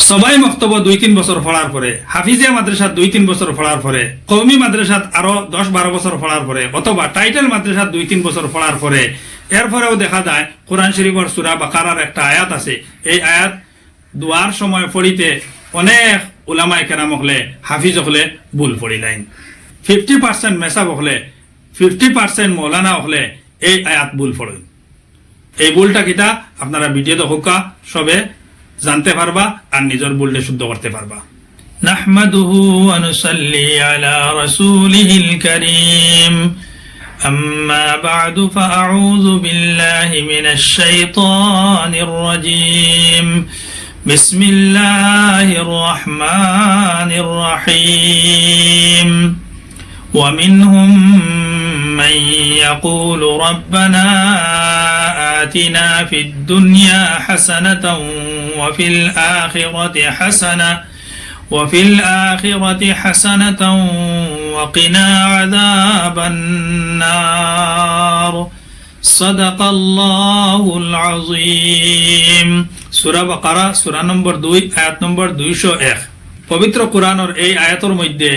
সবাই মক্তব্য 2-3 বছর পড়ার পরে, হাফিজিয়া মাদ্রাসা 2-3 বছর পড়ার পরে, কওমি মাদ্রাসা আরো 10-12 বছর পড়ার পরে, অথবা টাইটেল মাদ্রাসা 2-3 বছর পড়ার পরে এরপরেও দেখা যায় কোরআন শরীফের সূরা বাকারার একটা আয়াত আছে। এই আয়াত দোয়ার সময় পড়িতে অনেক উলামায়ে কেরাম হলে, হাফিজ হলে ভুল পড়িলেন। 50% মেসাব হলে, 50% মৌলানা হলে এই আয়াত ভুল পড়েন। এই ভুলটা কিটা আপনারা ভিডিওতে হোকা সবে জানতে পারবা আর নিজের ভুলটা শুদ্ধ করতে পারবা। নাহমাদুহু ওয়া নুসাল্লি আলা রাসূলিহিল কারীম। আম্মা বা'দু ফাআউযু বিল্লাহি মিনাশ শাইতানির রাজীম। বিসমিল্লাহির রাহমানির রাহিম। ওয়া মিনহুম মান ইয়াকুলু রাব্বানা آتنا في الدنيا حسنة وفي الآخرة حسنة وقنا عذاب النار صدق الله العظيم। সূরা বাকারা সূরা নম্বর 2 আয়াত নম্বর 201। পবিত্র কোরআনের এই আয়াতের মধ্যে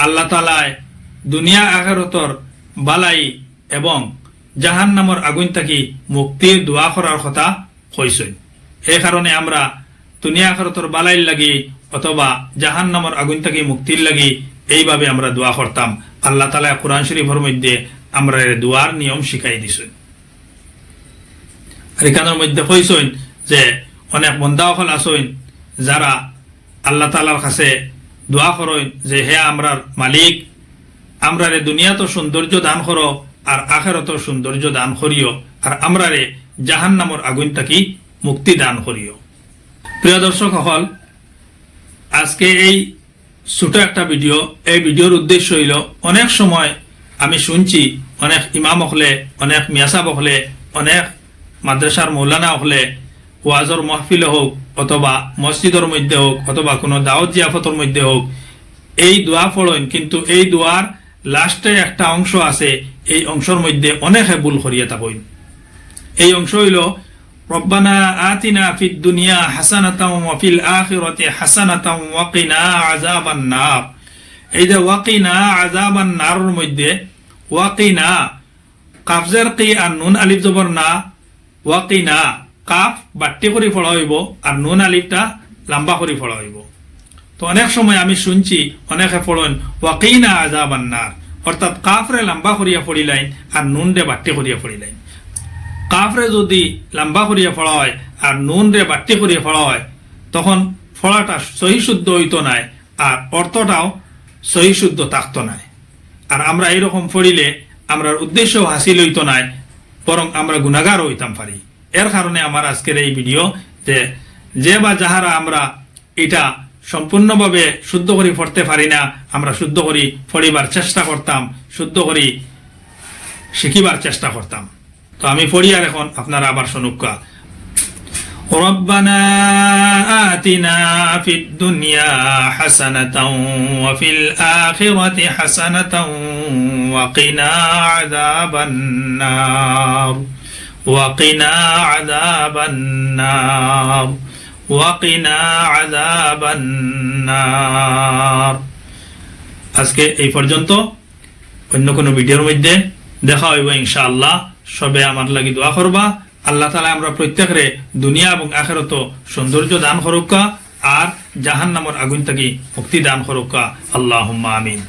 আল্লাহ তাআলা দুনিয়া আখিরাতের বালাই এবং জাহান্নামের আগুন থেকে মুক্তির দোয়া করার কথা কইছেন। এই কারণে আমরা দুনিয়া আখিরাতের বালাইর লাগি অথবা জাহান্নামের আগুন থেকে মুক্তির লাগি এইভাবে আমরা দোয়া করতাম। আল্লাহ তাআলা কোরআন শরীফের মধ্যে আমরা দোয়ার নিয়ম শিখাই দিছেন। আর এখানের মধ্যে কইছেন যে অনেক বান্দা হল আছেন যারা আল্লাহ তাআলার কাছে দোয়া করেন যে হে আমরার মালিক, আমরারে দুনিয়াতে সৌন্দর্য দান করো আর আখিরাতে সৌন্দর্য দান করিও, আর আমরারে জাহান্নামের আগুন থেকে মুক্তি দান করিও। প্রিয় দর্শক সকল, আজকে এই ছোট একটা ভিডিও, এই ভিডিওর উদ্দেশ্য হইল অনেক সময় আমি শুনছি অনেক ইমাম হলে, অনেক মিয়াসাব হলে, অনেক মাদ্রাসার মৌলানা হলে ওয়াজর মাহফিলে হোক অথবা মসজিদের মধ্যে হোক অথবা কোনো দাওয়াত জিয়াফতের মধ্যে হোক এই দোয়া পড়েন, কিন্তু এই দোয়ার লাস্টে একটা অংশ আছে, এই অংশের মধ্যে অনেকে ভুল করিয়া থাকেন। এই অংশ হইল রব্বানা আতিনা ফিদ দুনিয়া হাসানাতাও ওয়া ফিল আখিরাতি হাসানাতাও ওয়া কিনা আযাবান নার। এই যে ওয়াকিনা আযাবান নারের মধ্যে ওয়াকিনা কাফজের কি আর নুন আলিফ জবর না, ওয়াকিনা কাফ বাট্টি করে পড়া হইব আর নুন আলিফটা লম্বা করে পড়া হইব। তো অনেক সময় আমি শুনছি অনেকে পড়েন ওয়াকিনা আযাবান নার, অর্থাৎ কাফরে লম্বা করিয়া পড়িলাইন আর নুন রে বাট্টি করিয়া পড়িলাইন। কাফরে যদি লম্বা করিয়া পড়া হয় আর নুন রে বাট্টি করিয়া পড়া হয় তখন পড়াটা সহি শুদ্ধ হইতো নাই আর অর্থটাও সহি শুদ্ধ থাকতো নাই। আর আমরা এইরকম পড়িলে আমরার উদ্দেশ্য হাসিল হইতো নাই, বরং আমরা গুনাহগার হইতাম পারি। এর কারণে আমার আজকের এই ভিডিও যে বা যাহারা আমরা এটা সম্পূর্ণভাবে শুদ্ধ করে পড়তে পারি না, আমরা শুদ্ধ করে পড়িবার চেষ্টা করতাম, শুদ্ধ করে শিখিবার চেষ্টা করতাম। তো আমি পড়ি আর এখন আপনারা আবার শুনুকা। রব্বানা আতিনা ফিদ দুনিয়া হাসানাতাও ওয়া ফিল আখিরাতি হাসানাতাও ওয়া কিনা আযাবান নার ওয়া কিনা আযাবান নার ওয়াকিনা আযাবান নার। আজকে এই পর্যন্ত, অন্য কোনো ভিডিওর মধ্যে দেখা হইব ইনশাআল্লাহ। সবে আমার লাগি দোয়া করবা, আল্লাহ তাআলা আমরা প্রত্যেকরে দুনিয়া এবং আখিরাত সৌন্দর্য দান করুকা আর জাহান্নামের আগুন থেকে মুক্তি দান করুকা। আল্লাহুম্মা আমিন।